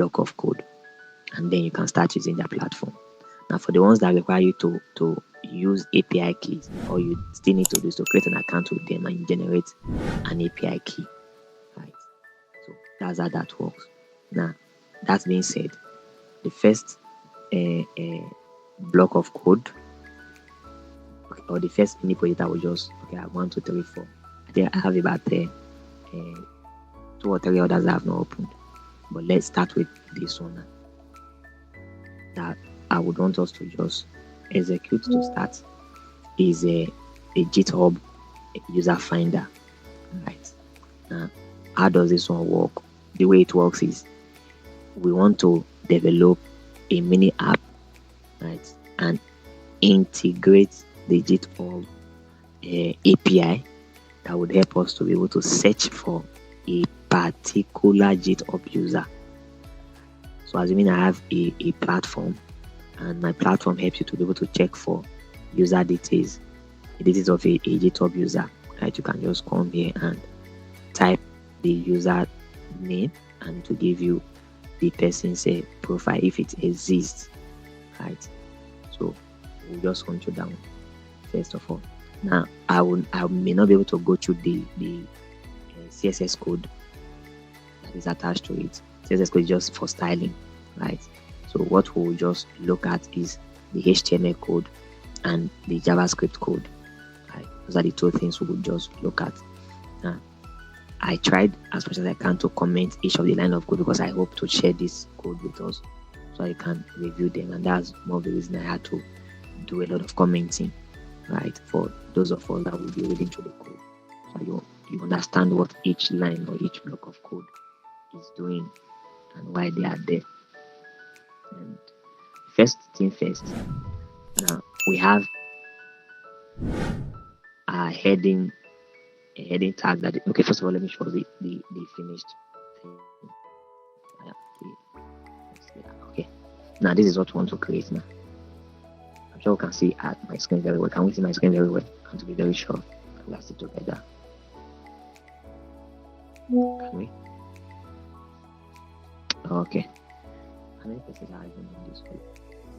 block of code, and then you can start using their platform. Now, for the ones that require you to use API keys, all you still need to do is to create an account with them and generate an API key, right? So that's how that works. Now, that being said, the first block of code, or the first mini project, I will just I have 1, 2, 3, 4. I have about 2 or 3 others I have not opened, but let's start with this one that I would want us to just execute to start. Is a GitHub user finder, right? Now, how does this one work? The way it works is we want to develop a mini app, right, and integrate the GitHub API that would help us to be able to search for a particular GitHub user. So as you mean, I have a platform, and my platform helps you to be able to check for user details of a GitHub user, right? You can just come here and type the user name and to give you the person's profile if it exists, right? So we'll just control down first of all. Now I may not be able to go through the CSS code that is attached to it. CSS code is just for styling, right? So what we'll just look at is the HTML code and the JavaScript code, right? Those are the 2 things we will just look at. Now, I tried as much as I can to comment each of the line of code because I hope to share this code with us so I can review them, and that's more of the reason I had to do a lot of commenting, right, for those of us that will be reading through the code, so you understand what each line or each block of code is doing and why they are there. And first thing first, now we have a heading tag that okay, first of all let me show the finished thing. Okay, now this is what we want to create. Now I'm sure you can see at my screen very well. Can we see my screen very well? And to be very sure we are still together. Can we? Okay. How many places are even on this code?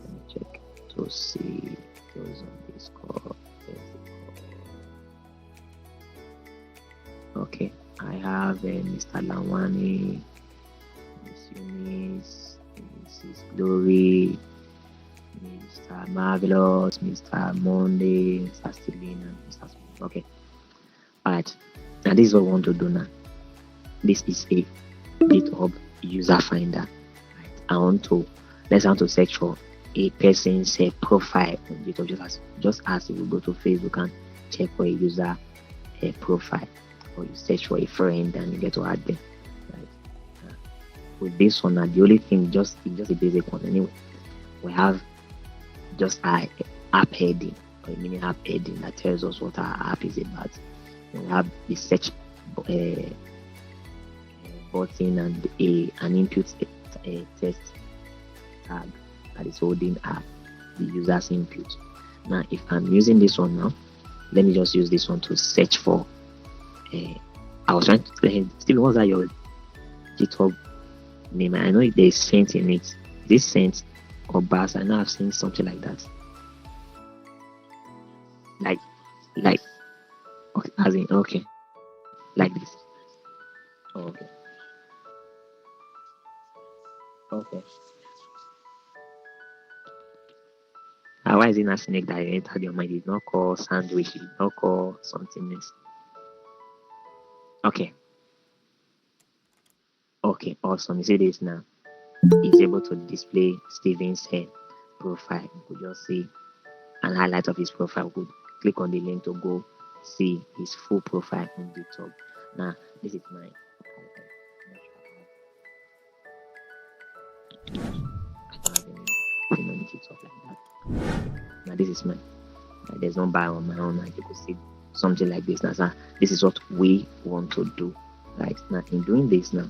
Let me check to see those on this code. Okay, I have Mr. Lawani, Miss Eunice, Mrs. Glory, Mr. Marvelous, Mr. Monday, Mr. Steven, and Mr. Smith. Okay, alright. Now this is what we want to do now. This is a GitHub user finder. I want to search for a person's profile on GitHub, just as if we go to Facebook and check for a user profile, or you search for a friend and you get to add them, right? With this one, the only thing it's just a basic one anyway. We have just our app heading or a mini app heading that tells us what our app is about. And we have the search button and an input text tag that is holding up the user's input. Now if I'm using this one now, let me just use this one to search for I was trying to Steven, what's that your GitHub name? I know there's Saint in it. This Saint or Bass, I know I've seen something like that. Like okay, as in okay, like this. Oh, okay. Why is it not snake that entered your mind? It's not called sandwich, it's not called something else. Okay, awesome. You see this now? It's able to display Steven's profile. You could just see an highlight of his profile. You could click on the link to go see his full profile on GitHub. Now, this is mine. I don't have anything on GitHub like that. Now, this is mine. There's no bio on my own. Like you could see something like this. Now, so this is what we want to do. Right now, in doing this now.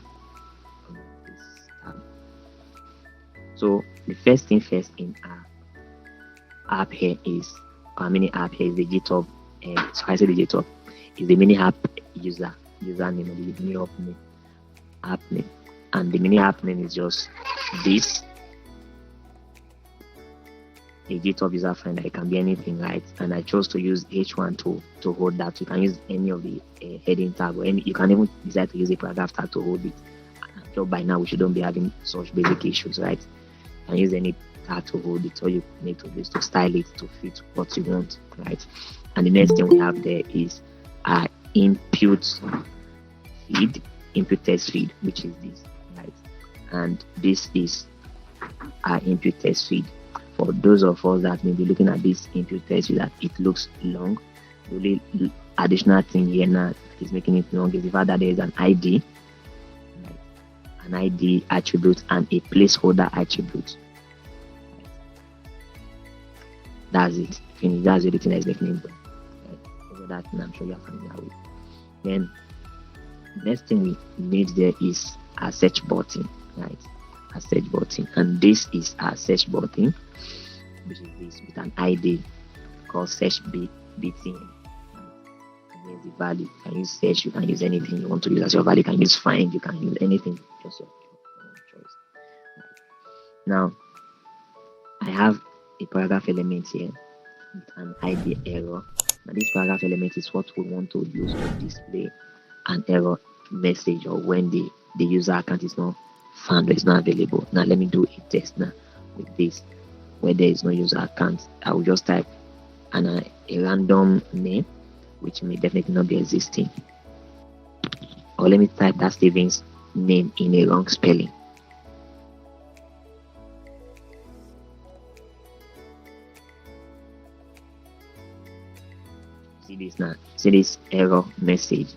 So the first thing first in our app here is our mini app here is the GitHub. So I say the GitHub is the mini app username or the mini app name. and the meaning happening is just this, a GitHub user friend. It can be anything, right? And I chose to use H1 to hold that. You can use any of the heading tag, or any. You can even decide to use a paragraph tag to hold it. So by now we shouldn't be having such basic issues, right? You can use any tag to hold it. All you need to do is to style it to fit what you want, right? And the next thing we have there is our input test feed, which is this, right? And this is our input test feed. For those of us that may be looking at this input test feed that it looks long, the only additional thing here now that is making it long is the fact that there is an ID, right? An ID attribute and a placeholder attribute. Right? That's it. Finish. That's the only thing that is making it long. Right? Over that, I'm sure you're familiar with. Then next thing we need there is a search button, right? A search button, and this is our search button, which is this with an ID called search btn. And here's the value. You can use search, you can use anything you want to use as your value. You can use find, you can use anything, just your own choice. Right. Now, I have a paragraph element here with an ID error. Now, this paragraph element is what we want to use to display an error message, or when the user account is not found or is not available. Now let me do a test now with this, where there is no user account. I will just type a random name, which may definitely not be existing, or let me type that Steven's name in a wrong spelling. See this now. See this error message.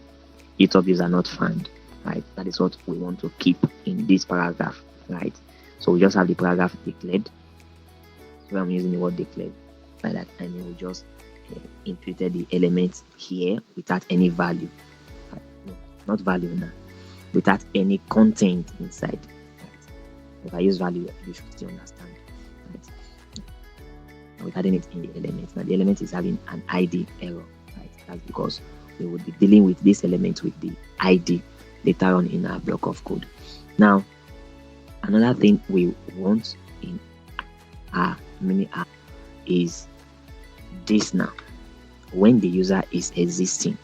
GitHub user not found. Right, that is what we want to keep in this paragraph, right? So we just have the paragraph declared. So I'm using the word declared like that, and then we just imputed the elements here without any value. Right? No, not value now, without any content inside. Right? If I use value, you should still understand. Right? Now we're adding it in the elements. Now the element is having an ID error, right? That's because we will be dealing with this element with the ID later on in our block of code. Now, another thing we want in our mini app is this now. When the user is existing,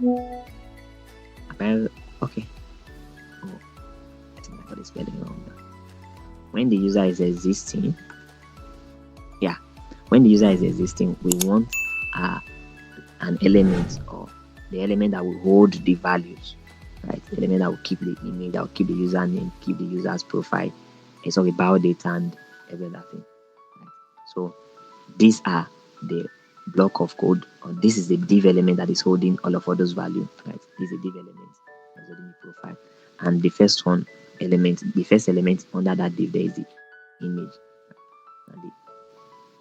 okay. Oh, I think I got the spelling wrong. When the user is existing, when the user is existing, we want an element, or the element that will hold the values, right? The element that will keep the image, that will keep the username, keep the user's profile, it's all about data and every other thing. Right? So these are the block of code, or this is the div element that is holding all of those values, right? This is a div element that's holding the profile, and the first element under that div there is the image, and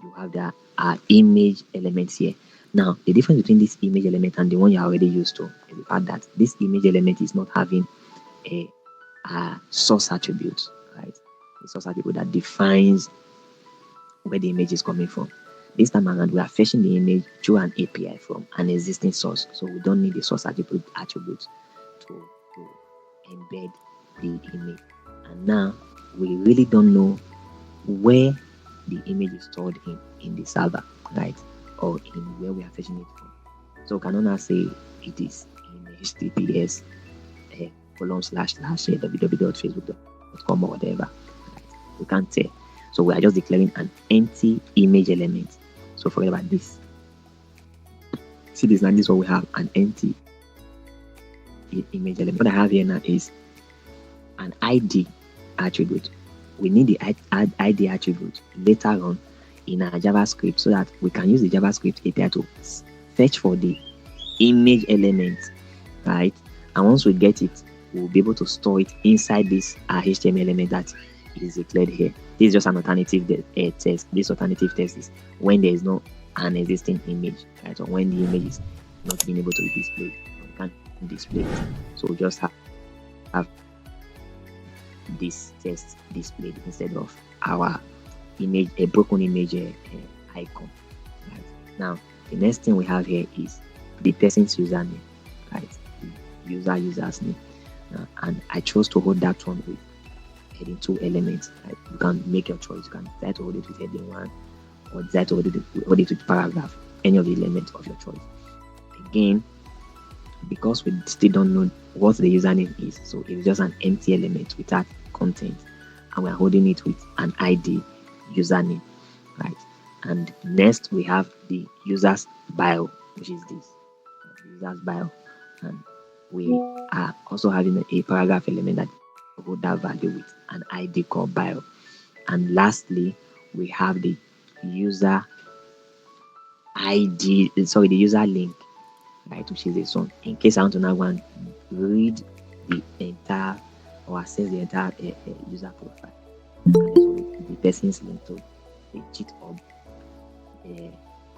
you have the image elements here. Now, the difference between this image element and the one you're already used to is the fact that this image element is not having a source attribute, right? A source attribute that defines where the image is coming from. This time around, we are fetching the image through an API from an existing source, so we don't need the source attribute to embed the image. And now, we really don't know where the image is stored in the server, right? Or in where we are fetching it from. So we cannot now say it is in HTTPS www.facebook.com or whatever. Right? We can't say. So we are just declaring an empty image element. So forget about this. See this now, this is what we have, an empty image element. What I have here now is an ID attribute. We need the ID attribute later on in our JavaScript, so that we can use the JavaScript API to fetch for the image element, right? And once we get it, we'll be able to store it inside this HTML element that is declared here. This is just an alternative test. This alternative test is when there is no an existing image, right? Or when the image is not being able to be displayed, we can't display it. So we just have this test displayed instead of our image, a broken image icon. Right? Now, the next thing we have here is the person's username, right? The user's name. And I chose to hold that one with heading 2 elements. Right? You can make your choice. You can decide to hold it with heading 1 or decide to hold it with paragraph, any of the elements of your choice. Again, because we still don't know what the username is, so it's just an empty element without content, and we're holding it with an ID username, right? And next we have the user's bio, which is this, the user's bio, and we are also having a paragraph element that hold that value with an ID called bio. And lastly, we have the user ID, sorry, the user link, right, which is this one. In case I want to now go and read the entire or access the entire user profile, and this one is the person's link to the GitHub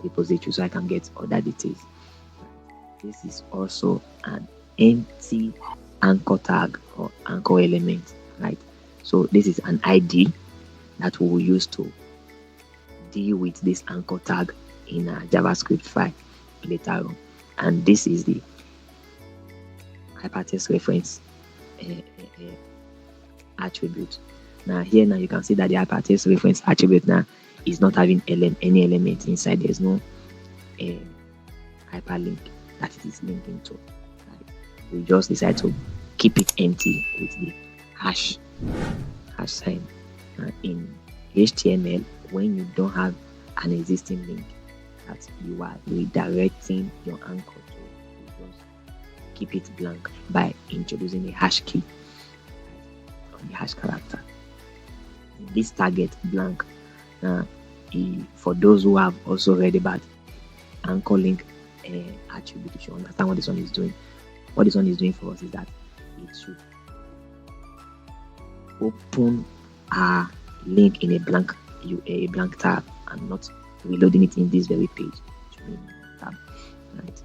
repository, so I can get other details. This is also an empty anchor tag or anchor element, right? So this is an ID that we will use to deal with this anchor tag in a JavaScript file later on. And this is the hypertext reference attribute. Now here you can see that the hypertext reference attribute now is not having any element inside. There's no hyperlink that it is linking to. Right? We just decide to keep it empty with the hash sign. In HTML, when you don't have an existing link that you are redirecting your anchor to, you just keep it blank by introducing a hash key or the hash character. This target blank. For those who have also read about anchor link attribute, you should understand what this one is doing. What this one is doing for us is that it should open a link in a blank tab and not reloading it in this very page tab, right?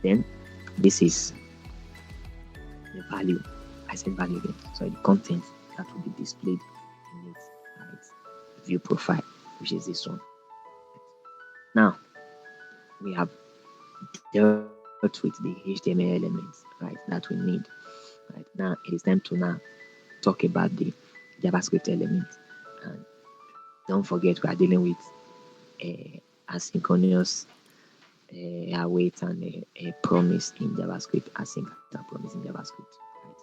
Then this is the value. I said value again. So the content that will be displayed in it, right? View profile, which is this one. Now we have dealt with the HTML elements, right, that we need. Right now it is time to now talk about the JavaScript elements. And don't forget, we are dealing with asynchronous await and a promise in JavaScript, async and promise in JavaScript. Right?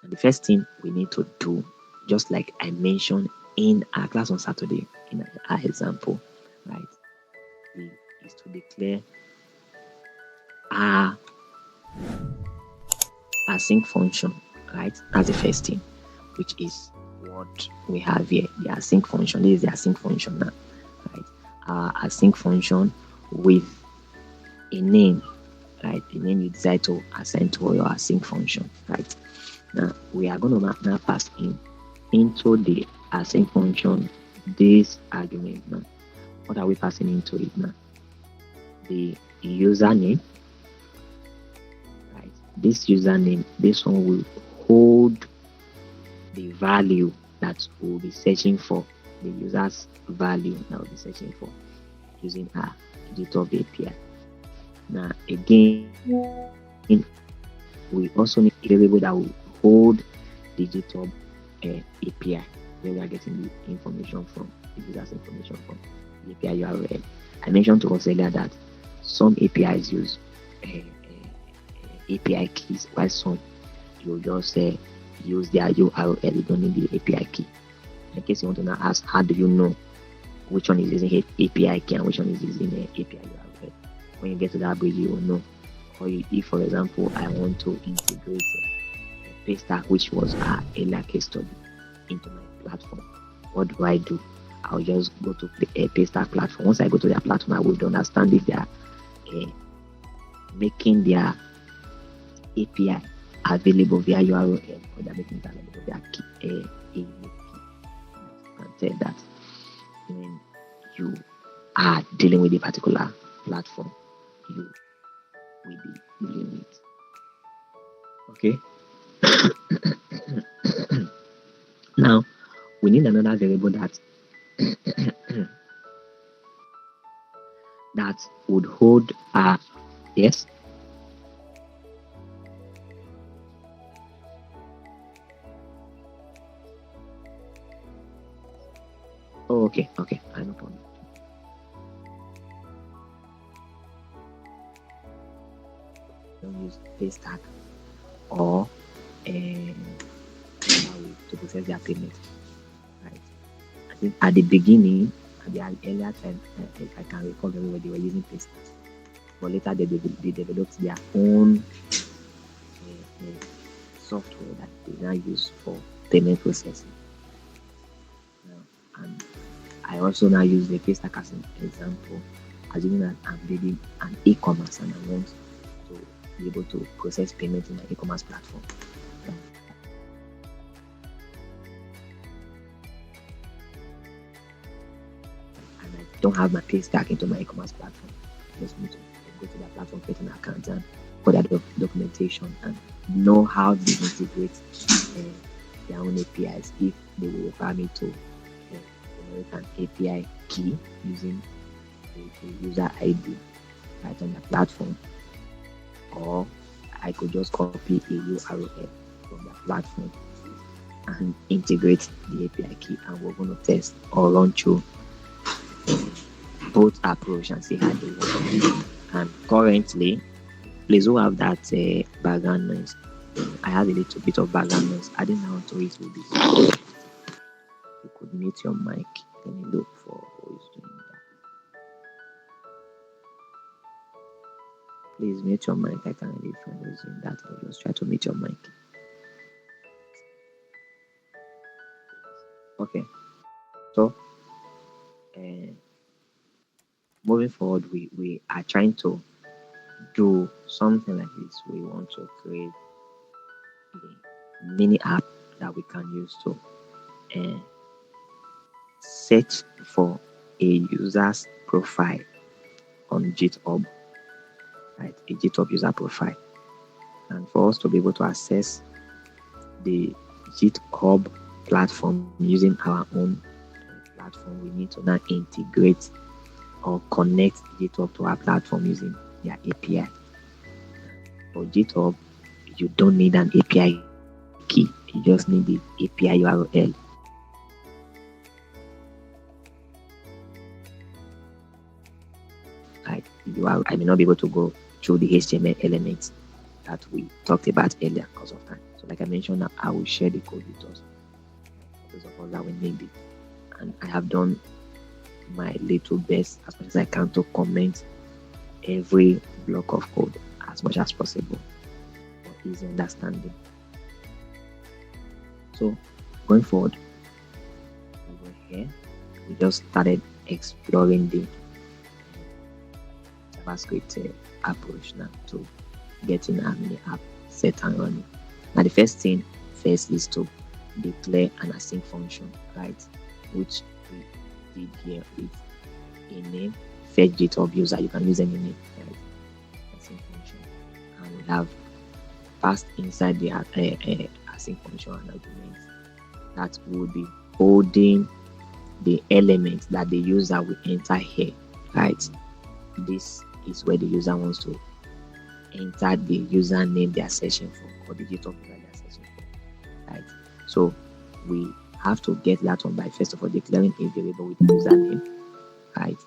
And the first thing we need to do, just like I mentioned in our class on Saturday, in our example, right, is to declare our async function, right? That's the first thing, which is what we have here, the async function. This is the async function now, right? Our async function with a name, right? The name you decide to assign to your async function, right? Now we are going to now pass into the async function this argument. Now what are we passing into it now? The username, right? This username, this one will hold the value that we'll be searching for, the user's value that we'll be searching for using our GitHub API. Now again, we also need a variable that will hold the GitHub API, where we are getting the information from, the user's information from the API URL. I mentioned to us earlier that some APIs use API keys, while some you just use their URL. You don't need the API key. In case you want to now ask, how do you know which one is using API key and which one is using API URL? When you get to that bridge, you will know. Or if, for example, I want to integrate a Paystack, which was our earlier case study, into my platform, what do? I'll just go to a Paystack platform. Once I go to their platform, I will understand if they are making their API available via URL or they're making it available via key. You can tell that when you are dealing with a particular platform, you will be dealing with. Okay. Now we need another variable that that would hold our Yes. Oh, okay. I no problem. Don't use paystack or to process their payment. Right. I think at the beginning, at the earlier time, I can recall very well they were using paystack, but later they developed their own software that they now use for payment processing. And I also now use the paystack as an example, assuming that I'm building an e-commerce and I want to be able to process payment in my e-commerce platform. And I don't have my paystack into my e-commerce platform. I just need to go to that platform, create an account, and put that documentation and know how they integrate their own APIs if they will require me to generate an API key using the user ID right on the platform, or I could just copy a URL from the platform and integrate the API key, and we're going to test or run through both approach and see how they work. And currently, please who have that background noise. I have a little bit of background noise. I didn't know how to it will be. You could mute your mic. Let me look for who is doing that. Please mute your mic. I can't really find who is doing that. I'll just try to mute your mic. Okay. So, moving forward, we are trying to do something like this. We want to create a mini app that we can use to search for a user's profile on GitHub, right? A GitHub user profile. And for us to be able to access the GitHub platform using our own platform, we need to now integrate or connect GitHub to our platform using their API. For GitHub, you don't need an API key. You just need the API URL. I may not be able to go through the HTML elements that we talked about earlier because of time. So like I mentioned, I will share the code with us, those of us that will need it. And I have done my little best as much as I can to comment every block of code as much as possible for easy understanding. So going forward, we were here. We just started exploring the JavaScript approach now to getting our mini app set and running. Now the first thing is to declare an async function, right? Which we did here with a name, fetch GitHub user. You can use any name, right? Async function, and we have passed inside the async function an argument that will be holding the element that the user will enter here, right? This is where the user wants to enter the username they are searching for, or the GitHub user they are searching for, right? So we have to get that one by first of all declaring a variable with the username, right?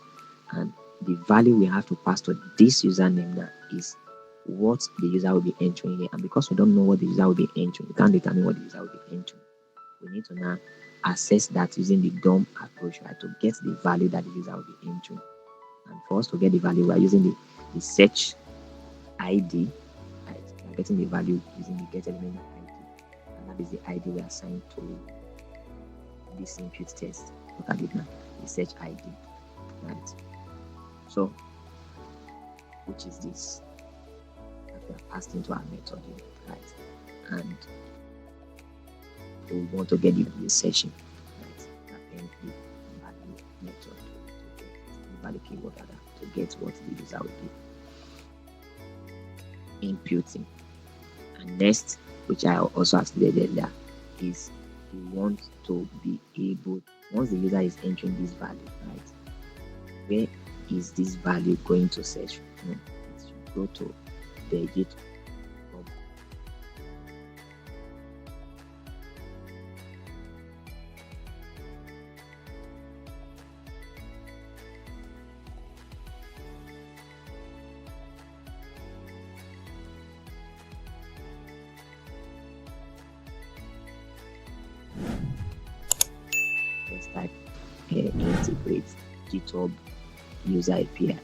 And the value we have to pass to this username now is what the user will be entering here. And because we don't know what the user will be entering, we can't determine what the user will be entering. We need to now assess that using the DOM approach, right, to get the value that the user will be entering. And for us to get the value, we are using the search ID, right? We are getting the value using the get element ID, and that is the ID we assign to this input test. Look at it now, the search ID, right? So, which is this that we have passed into our method here, right? And we want to get the session, right? Append the value method to get the value keyword rather to get what the user will be imputing. And next, which I also have stated earlier, is we want to be able, once the user is entering this value, right, where is this value going to search from? go to the GitHub. Let's type integrate GitHub user API,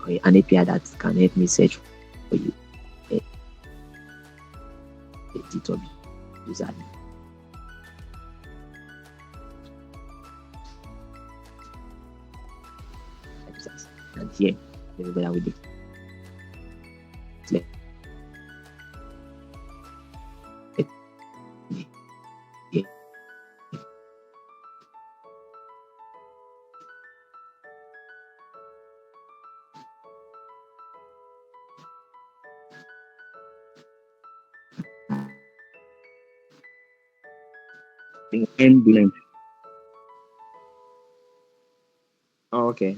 or an API that can help me search for you. GitHub user. And here, everybody will declare end blank. Oh, okay.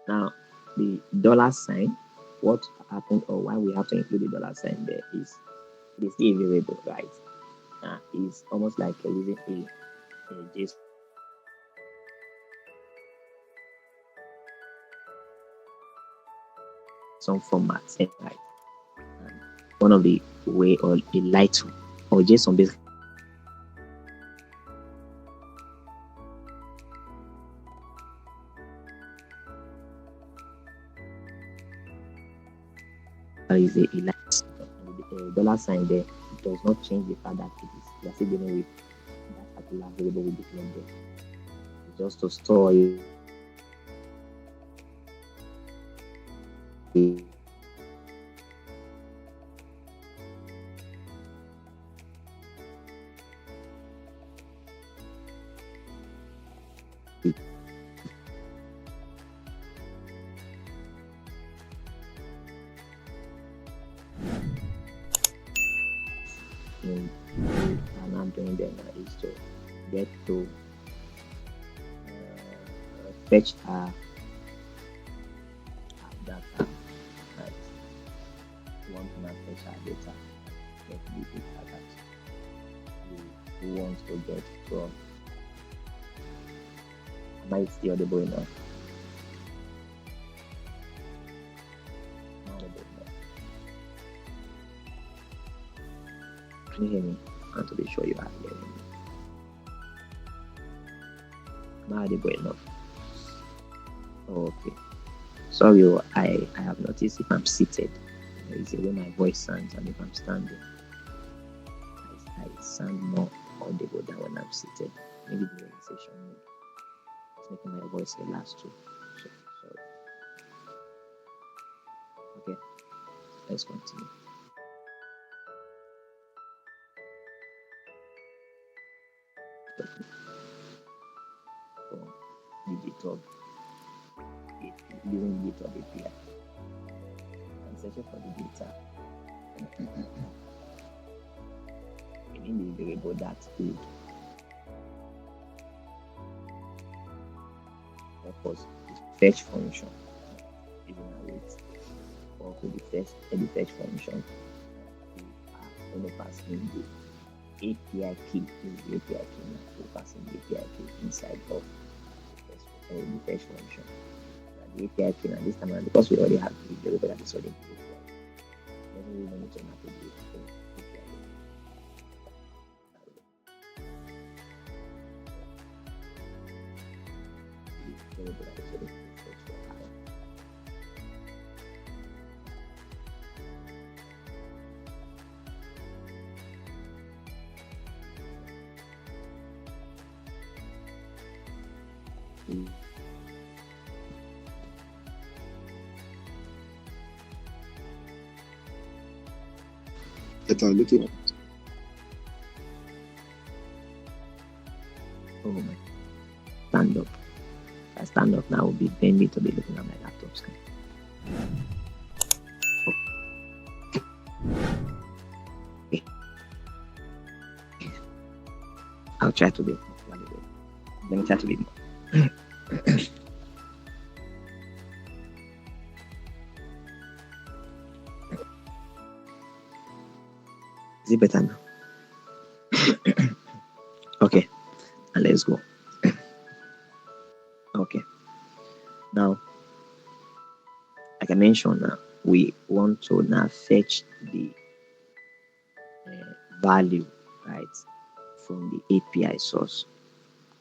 Now, the dollar sign, what happened or why we have to include the dollar sign there is it is still a variable, right? It's almost like using a JSON format, right? And one of the way or a light or JSON basically is a light. The dollar sign there does not change the fact that it is we are still dealing with that particular variable we declared there. It's just to store it. And I'm doing there now is to get to fetch our data, right? We want to now fetch our data, get the data that we want to get from. Am I still audible enough? Can you hear me? I want to be sure you are hearing me. Am I audible enough? Okay. Sorry, I have noticed if I'm seated, there is a way my voice sounds, and if I'm standing, I sound more audible than when I'm seated. Maybe the relaxation mode. It's making my voice relax too. So, sorry. Okay, let's continue. GitHub, using GitHub API and searching for the data. In the variable that's good. Of course, the fetch function using await. Also, the fetch function we are going to pass in the API key. This is the API key now. We'll pass in the API key inside of the fetch function. The API key now this time around, because we already have the variable that is already in the API. Doesn't really need to map it. That I'm looking at. Oh my. Stand up. If I stand up now, I will be bending to be looking at my laptop screen. Okay. I'll try to be more. Let me try to be more. Is it better now? Okay, and let's go. Okay, now like I mentioned, now we want to now fetch the value, right, from the API source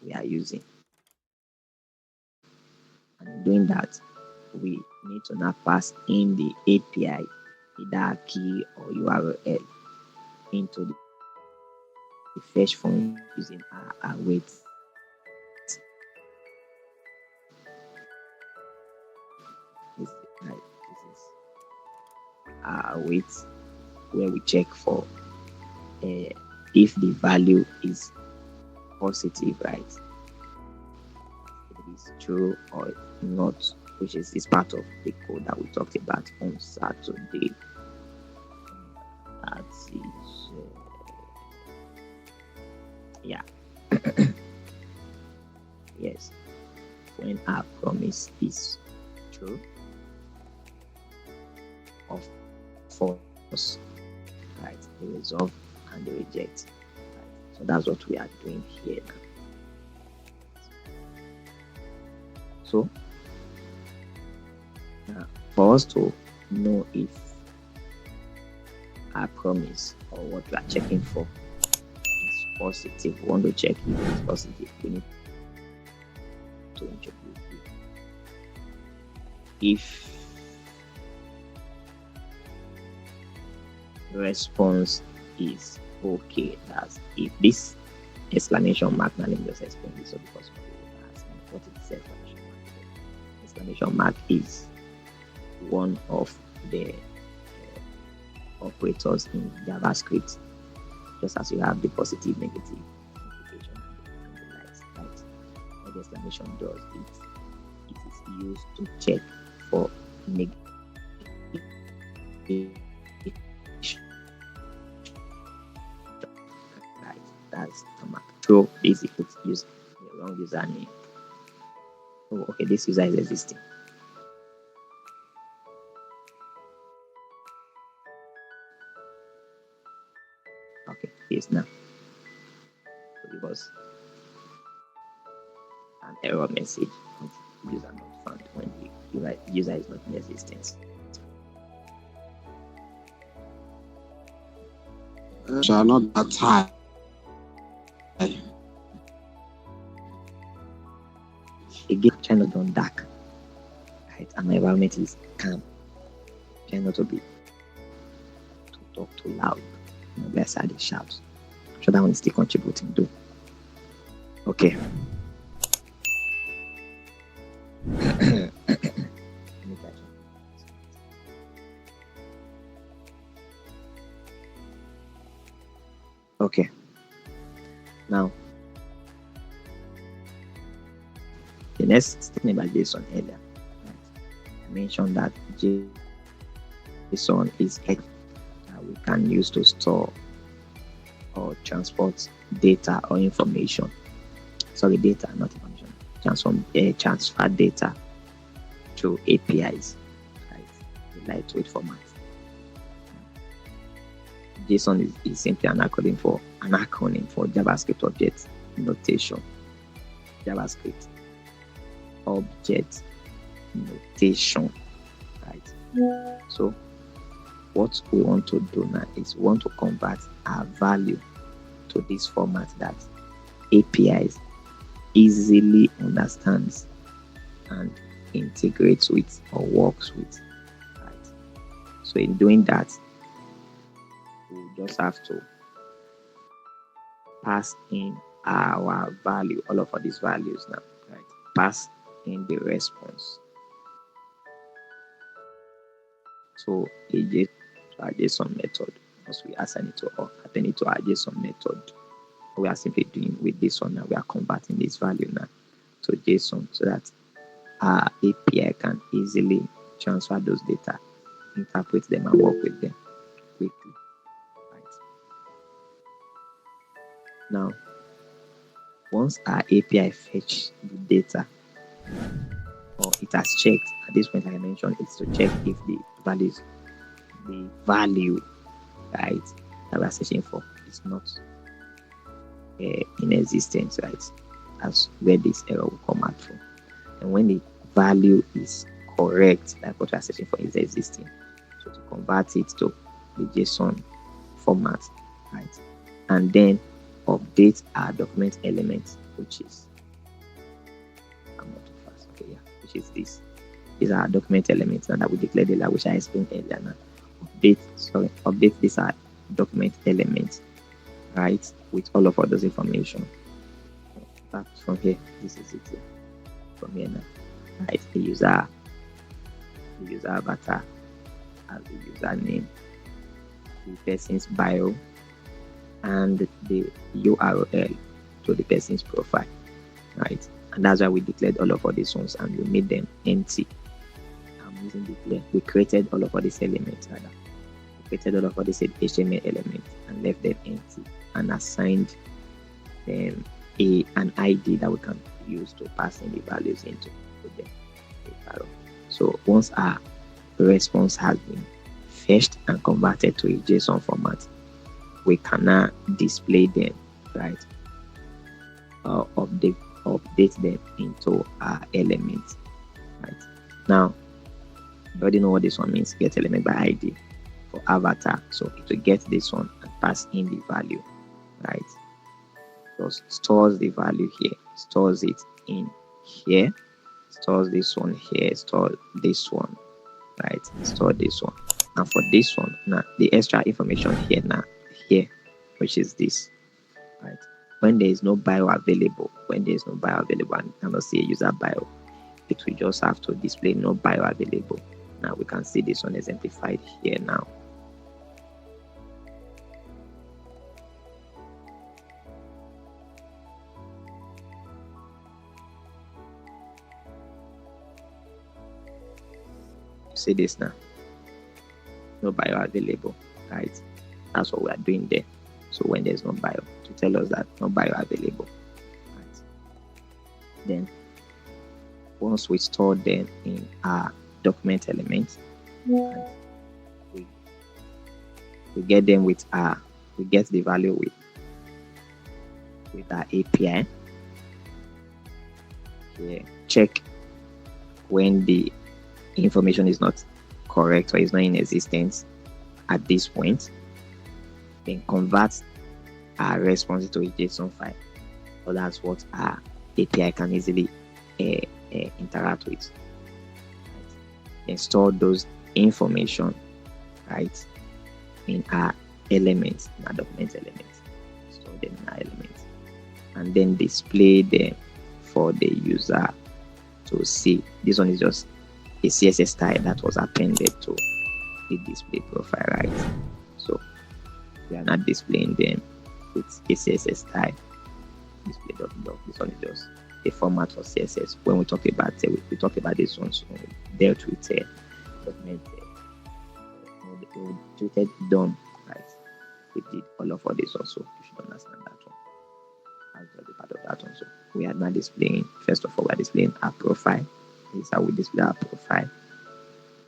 we are using. And in doing that, we need to now pass in the API, either a key or URL, into the fetch function using our wait. This, right, this is our wait, where we check for if the value is positive, right? If it is true or not, which is this part of the code that we talked about on Saturday. That is, yeah, yes. When our promise is true or false, right? The resolve and the reject. Right? So that's what we are doing here now. So for us to know if our promise or what we are checking for is positive, we want to check if it is positive, we need to introduce it. If the response is okay, that's if this exclamation mark, now let me just explain this so because people ask me what is this exclamation mark. Exclamation mark is one of the operators in JavaScript, just as you have the positive, negative implication and the likes, right? What the exclamation does it is used to check for negative. Right, that's the mark. So this equals use the wrong username. Oh, okay, this user is existing. Okay, yes now. So it was an error message of user not found when the user is not in existence. Shall not that high. Again, try not on dark, right? And my environment is calm. Try not to talk too loud. Let's add the shouts. I'm sure that one is still contributing though. Okay. Okay. Now, the next statement by JSON earlier, I mentioned that JSON is a that we can use to store or transport data or information. Sorry, data, not information. Transfer data through APIs, right? The lightweight format. JSON is simply an acronym for JavaScript Object Notation. JavaScript Object Notation, right? So what we want to do now is we want to convert our value to this format that APIs easily understands and integrates with or works with, right? So in doing that, we just have to pass in our value, all of these values now, right? Pass in the response. So our JSON method, once we assign it to or append it to our JSON method, we are simply doing with this one now, we are converting this value now to JSON so that our API can easily transfer those data, interpret them, and work with them quickly. Right. Now, once our API fetch the data, or it has checked at this point, like I mentioned, it's to check if the value, right, that we are searching for is not in existence, right? That's where this error will come out from. And when the value is correct, like what we are searching for is existing, so to convert it to the JSON format, right? And then update our document element, which is which is this. These are our document elements now that we declared earlier, which I explained earlier. Now update these are document elements, right, with all of those information. Back from here, this is it here. From here now, right, the user avatar as the username, the person's bio, and the URL to the person's profile, right? And that's why we declared all of these ones and we made them empty. I'm using declare. We created all of these elements, rather. We created all of these HTML elements and left them empty and assigned them an ID that we can use to pass in the values into them. So once our response has been fetched and converted to a JSON format, we can now display them, right? Update them into our elements, right? Now, you already know what this one means. Get element by ID for avatar. So it will get this one and pass in the value, right? So stores the value here, stores it in here, stores this one here, store this one, right? Store this one. And for this one, now the extra information here now, here, which is this, right? When there is no bio available, and cannot see a user bio, it will just have to display no bio available. Now we can see this one exemplified here now. See this now, no bio available, right? That's what we are doing there. So when there's no bio, to tell us that no bio available, right? Then once we store them in our document element, right, we get them with we get the value with our API. Yeah, check when the information is not correct or is not in existence at this point, then convert our response to a JSON file. So that's what our API can easily interact with. Right? Then store those information, right, in our elements, in our document elements. Store them in our elements, and then display them for the user to see. This one is just a CSS style that was appended to the display profile, right? So we are not displaying them with a CSS style display.doc. This one is just a format for CSS. When we talk about we talk about this one, so we dealt with document, we treated DOM, right? We did all of this also. You should understand that one. That's just a part of that one. So we are not displaying. First of all, we are displaying our profile. This is how we display our profile.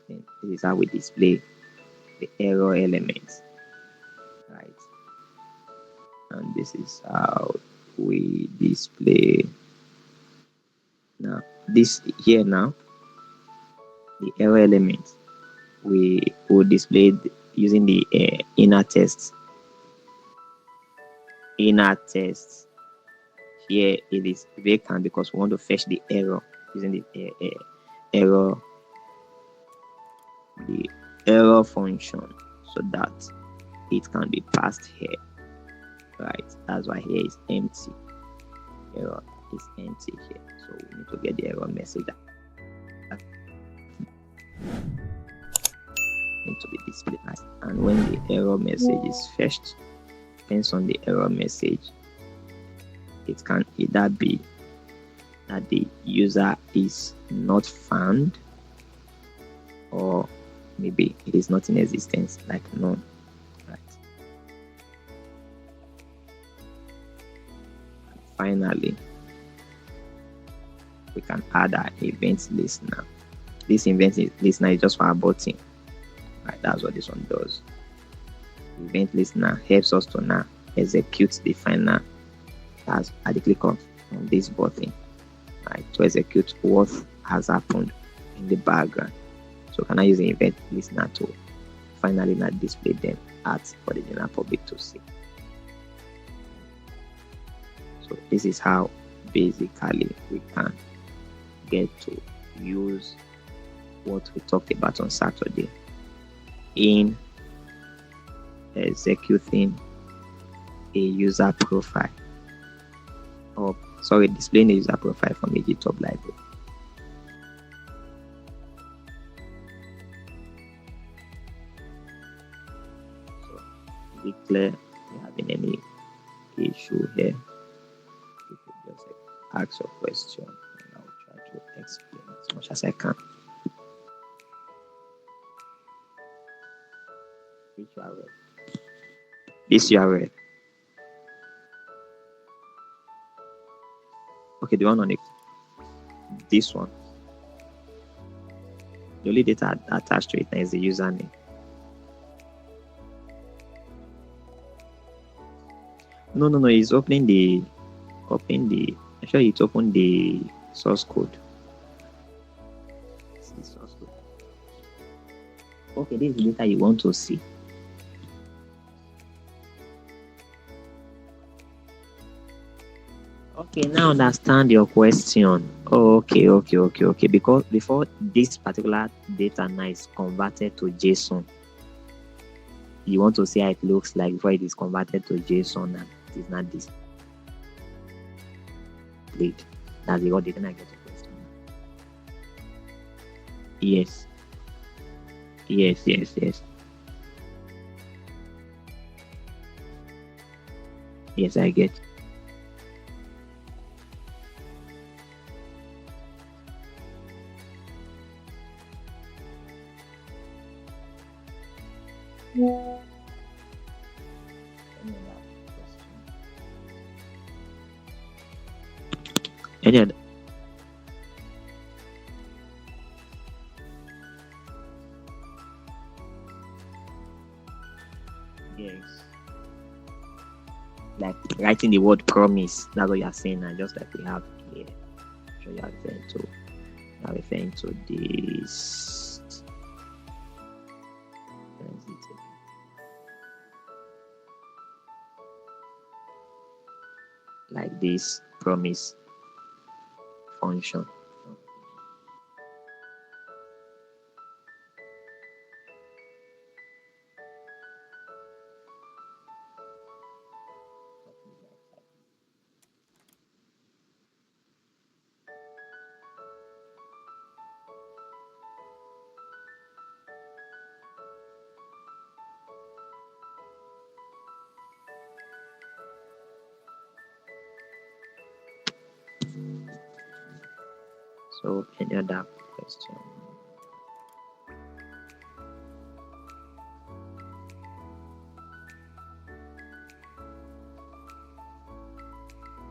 Then this is how we display the error elements, right? And this is how we display now this here. Now the error element we will display using the inner test. Here it is vacant because we want to fetch the error using the error function so that it can be passed here, right? That's why here is empty. Error is empty here, so we need to get the error message that need to be displayed. And when the error message is fetched, depends on the error message, it can either be that the user is not found, or maybe it is not in existence, like none, right? And finally, we can add our event listener. This event listener is just for our button, right? That's what this one does. event listener helps us to now execute the final as at the click of on this button, right, to execute what has happened in the background. So can I use the event listener to finally not display them for the general public to see? So this is how basically we can get to use what we talked about on Saturday in executing a user profile, or displaying a user profile from a GitHub library. So be clear if you having any issue here, you could just ask your question and I'll try to explain as much as I can. Which URL? This URL. Okay, the one on it. This one. The only data attached to it is the username. No. It's opening the. Actually, it's open the source code. See source code. Okay, this is the data you want to see. Okay, now understand your question. Okay. Because before this particular data now is converted to JSON, you want to see how it looks like before it is converted to JSON and it is not displayed. That's the what didn't I get your question? Yes. Yes, I get. Any other? Yes. Like writing the word promise. That's what you are saying now, just like we have here. So you are referring to this. Like this promise function. So any other question?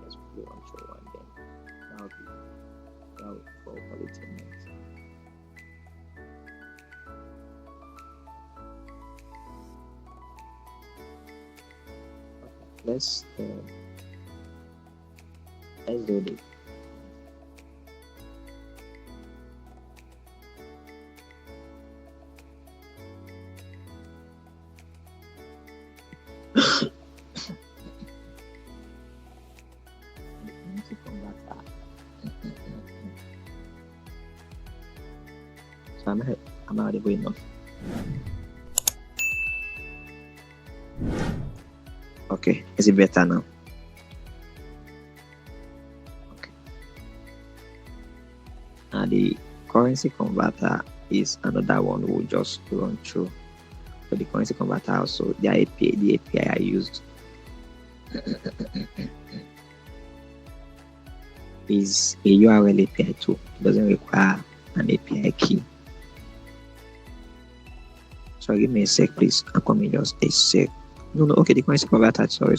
Let's play on show one then. That'll be for quality next. Okay, let's do this. So I'm audible enough. Okay, is it better now? Okay. Now the currency converter is another one we'll just run through. So the currency converter also, the API I used is a URL API too. It doesn't require an API key. So give me a sec, please. I'm coming just a sec. No, okay, the currency converter. Sorry.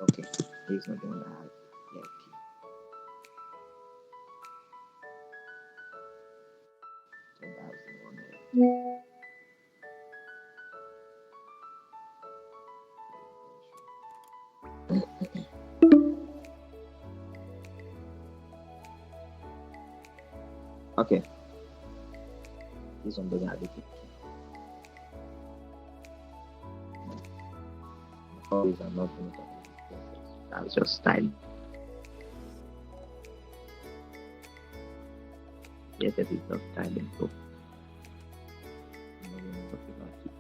Okay, this is not the one that has left key. So that's the one. Okay, this one doesn't have the key. All these are not going to. That's just style. Yes, it is just styling. So I'm not going to talk about it.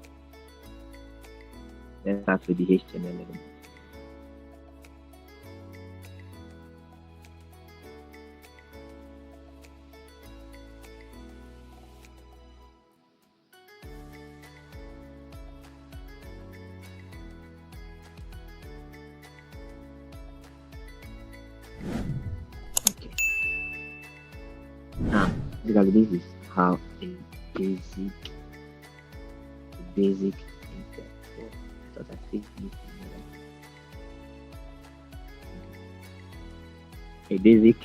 Let's start with the HTML element. Okay. Now, because this is how a basic interface for that a basic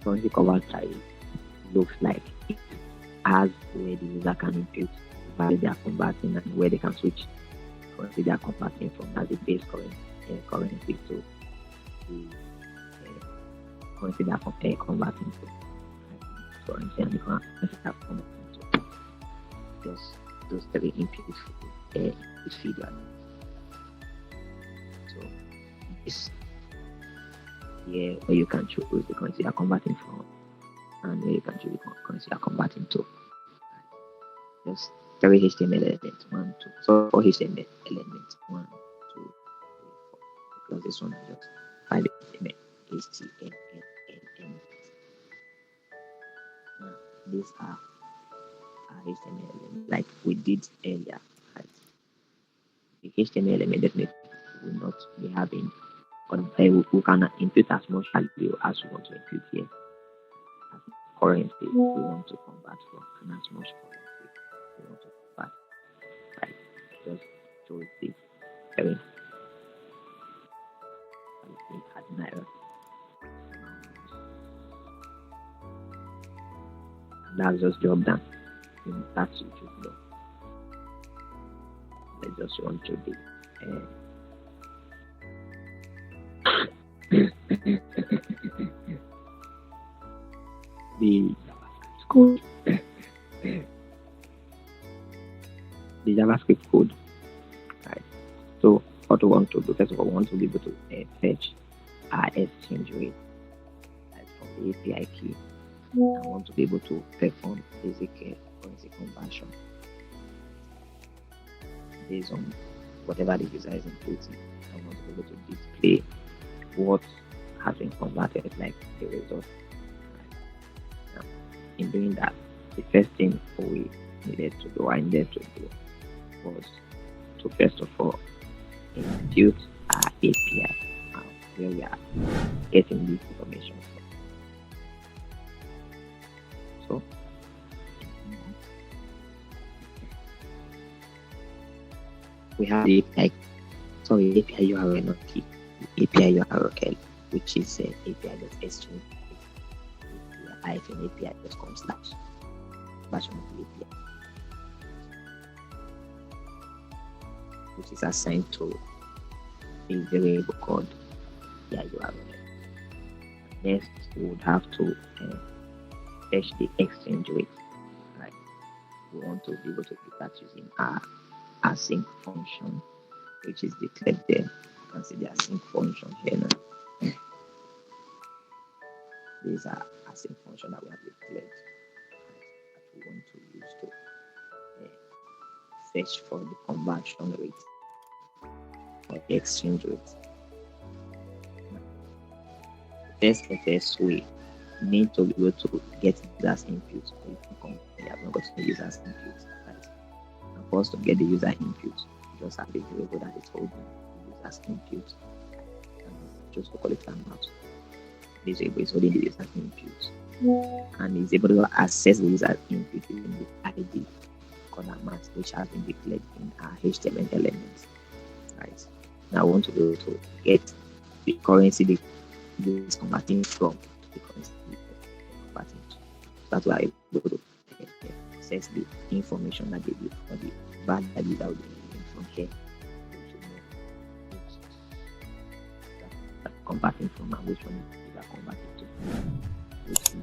currency cover type looks like it has where the user can input the value they are converting and where they can switch currency they are converting from as a base currency to the currency they are converting to currency and the currency they are converting to. Just those three inputs feed your. So this here where you can choose the currency you are converting from and where you can choose the currency you are converting to. Just three HTML elements, 1, 2. So 4 HTML elements, 1, 2, 3, 4. Because this one is just 5 HTML. Now, these are HTML elements like we did earlier. Right? The HTML element definitely will not be having, or we can input as much value as we want to input here. As currency we want to convert from, and as much currency we want to convert. Right? Just choose this currency. That's just job done. That's what you do. Let's just run to the JavaScript code. The JavaScript code. Right. So what we want to do, first of all, we want to be able to fetch our exchange rate from the API key. I want to be able to perform basic currency conversion based on whatever the user is inputting. I want to be able to display what has been converted, like the result. Now, in doing that, the first thing we needed to do, I needed to do, was to first of all impute our API, where we are getting this information from. So we have the API URL, not key, the API URL, which is API.exchange API.com / version of the API, which is assigned to a variable called API URL. Next, we would have to fetch the exchange rate. Right? We want to be able to do that using our async function, which is declared there. You can see the async function here now. These are async function that we have declared that we want to use to fetch for the conversion rate or the exchange rate. First we need to be able to get users input. We have not got the users input. Right? And for us to get the user input, we just have a variable that is holding the user's input. And just to call it timeout. This variable is holding the user's input. And is able to access the user's input using the ID called amount, which has been declared in our HTML elements. Right? Now I want to be able to get the currency this is converting from the currency converting to. That's why I'm able to access the information that they give or the value that will be from here. Converting from and which one is that converting to. Which is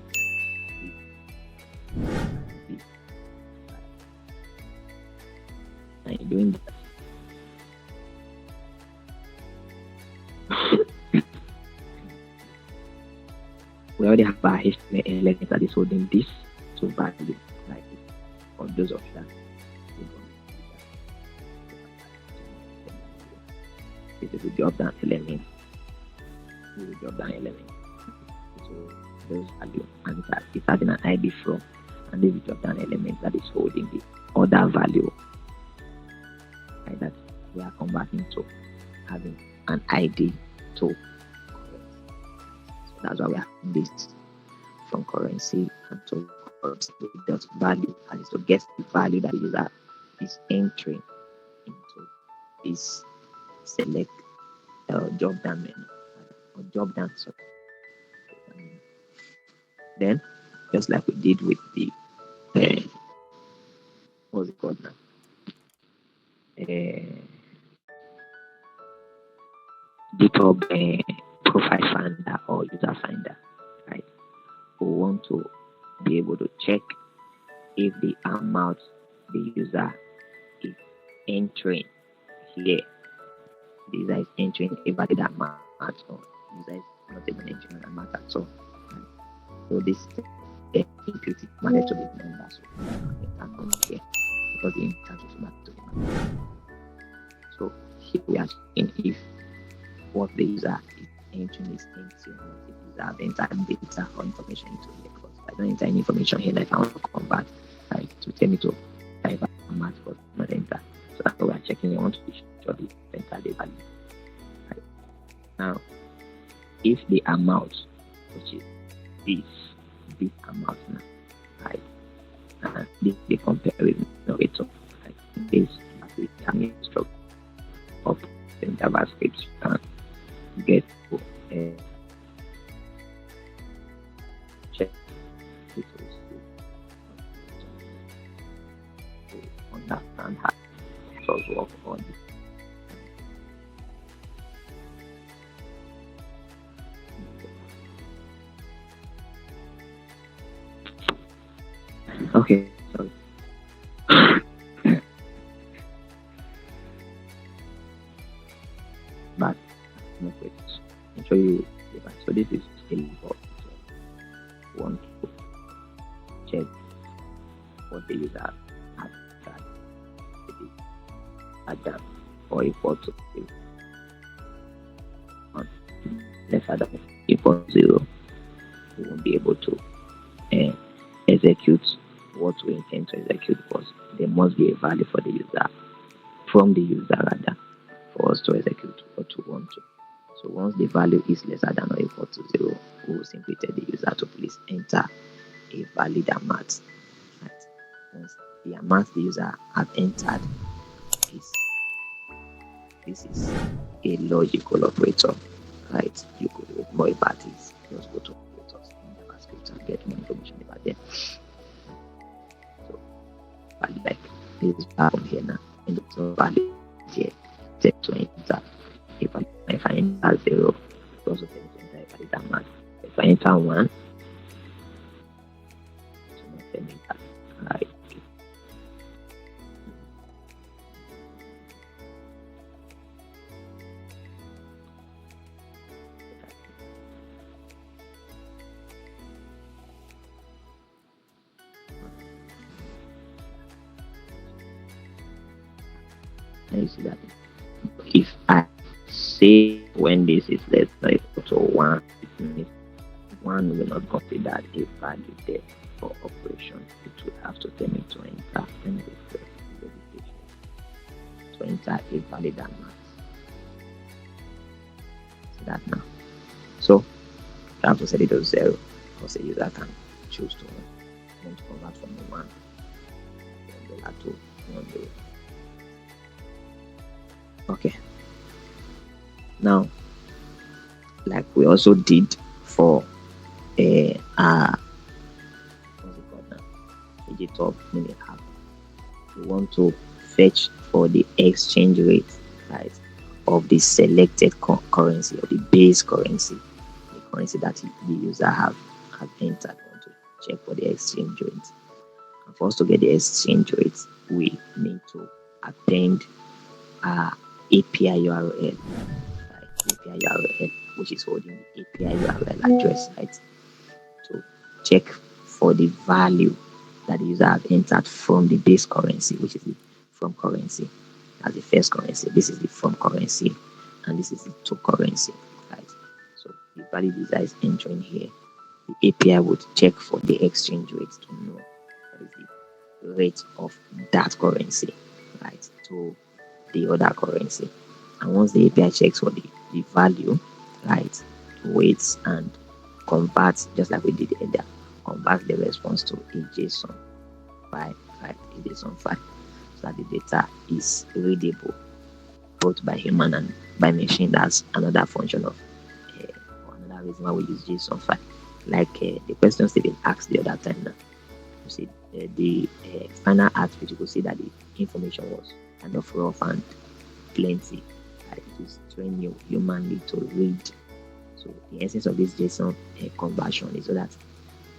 and you're doing that. We already have our HTML element that is holding this to value like it. For those of that, this is a drop down element. This is a drop down element. So those value and it's having an ID from, and this is a drop down element that is holding the other value like that we are converting to having an ID to. So that's why we have this from currency and to currency dot value, and is to get the value that the user is entering into this select drop down menu or drop down. So then, just like we did with the what's it called now? GitHub profile finder or user finder, right? We want to be able to check if the amount the user is entering here, the user is entering a valid amount or the user is not even entering an amount at all. Right? So this intuitive managed to be done so here because the intent is back to the manage. So here we are checking if what the user is entering is empty or not. If the user have entered data or information into here, because I don't enter any information here, like I want to convert, right, to tell me to type a math but not enter. So that's why we are checking. We want to be sure the enter the value. Right. Now, if the amount, which is this amount now, right, and this the comparison innovator, right, this we can instruct of the JavaScript and get to check it to understand how it does work on it. Okay, sorry. But no questions. I'll show you. So this is still important. So want to check what the user has done. Adapt or equal to 0. Lesser than equal to 0. We won't be able to execute what we intend to execute because there must be a value for the user from the user rather for us to execute what we want to. So once the value is lesser than or equal to 0, we will simply tell the user to please enter a valid amount. Right? Once the amount the user has entered this is a logical operator, right? You could read more about this. Just go to operators in JavaScript and get more information about them. So, like this happen here now, and so value here set to enter. If I enter 0, it also tells me to enter a valid amount. If I enter 1, so not tell me that. Right. You see that if I say when this is less than equal to 1, it means 1 will not consider a value there for operation. It will have to tell me to enter to enter a valid amount. See that now. So I have to set it to 0 because the user can choose to want to convert from the 1 to $2. Okay. Now, like we also did for what's it called now? Digital mini app. We want to fetch for the exchange rate, right, of the selected currency or the base currency, the currency that the user have entered. We want to check for the exchange rate. And for us to get the exchange rate, we need to append API URL, right? API URL, which is holding the API URL address, right? To check for the value that the user have entered from the base currency, which is the from currency. As the first currency, this is the from currency, and this is the to currency, right? So the value the user is entering here, the API would check for the exchange rate to know what is the rate of that currency, right, to the other currency. And once the API checks for the value, right, waits and converts, just like we did earlier, convert the response to a JSON file, right, a JSON file, so that the data is readable both by human and by machine. That's another function of or another reason why we use JSON file. Like the questions they been asked the other time now. You see the final output, you could see that the information was kind of rough and plenty. It is train you humanly to read. So the essence of this JSON conversion is so that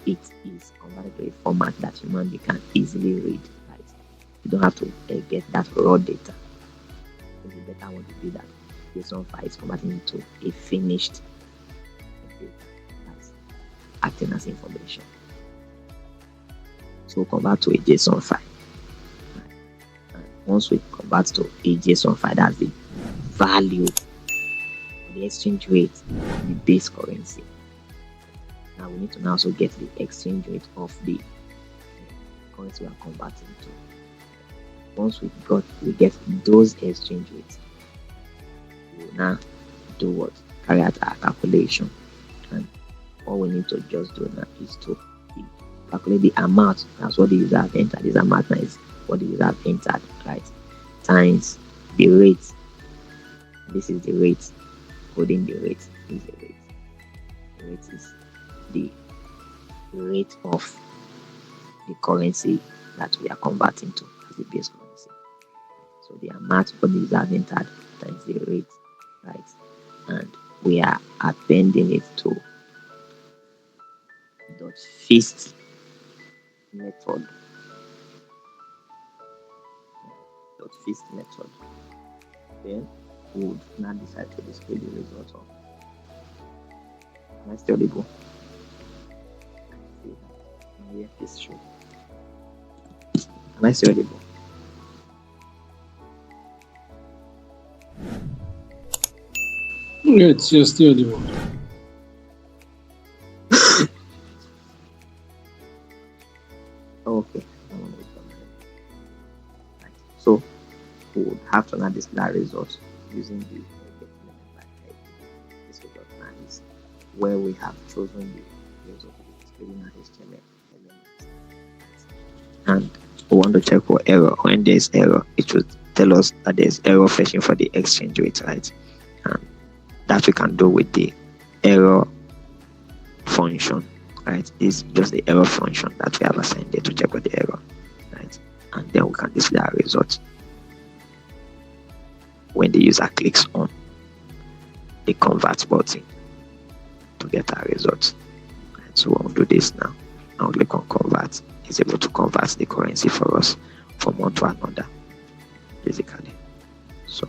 it is converted to a format that human can easily read. Right? You don't have to get that raw data. The better one to do that. JSON file is converting into a finished data that's acting as information. So we'll convert to a JSON file. Right? And once we convert to a JSON file, that's the value, the exchange rate of the base currency. Now we need to now also get the exchange rate of the currency we are converting to. Once we get those exchange rates, we will now do what? Carry out our calculation. And all we need to just do now is to calculate the amount. That's what the user have entered. This amount now is what the user have entered, right? Times the rate. This is the rate. Coding the rate is the rate. The rate is the rate of the currency that we are converting to as the base currency. So the amount for the user have entered times the rate, right? And we are appending it to .fist method. .fist method. Then we would now decide to display the result of. Am I still audible? Here is true. Am I still audible? Yes, you're still audible. Okay. Right. So we would have to now display our results using the this result now is where we have chosen the result of displaying our HTML element. And we want to check for error. When there's error, it will tell us that there's error fetching for the exchange rate, right? And that we can do with the error function, right? It's just the error function that we have assigned there to check for the error, right? And then we can display our results when the user clicks on the convert button to get our results. Right? So we'll do this now. I'll click on convert. It's able to convert the currency for us from one to another, basically. So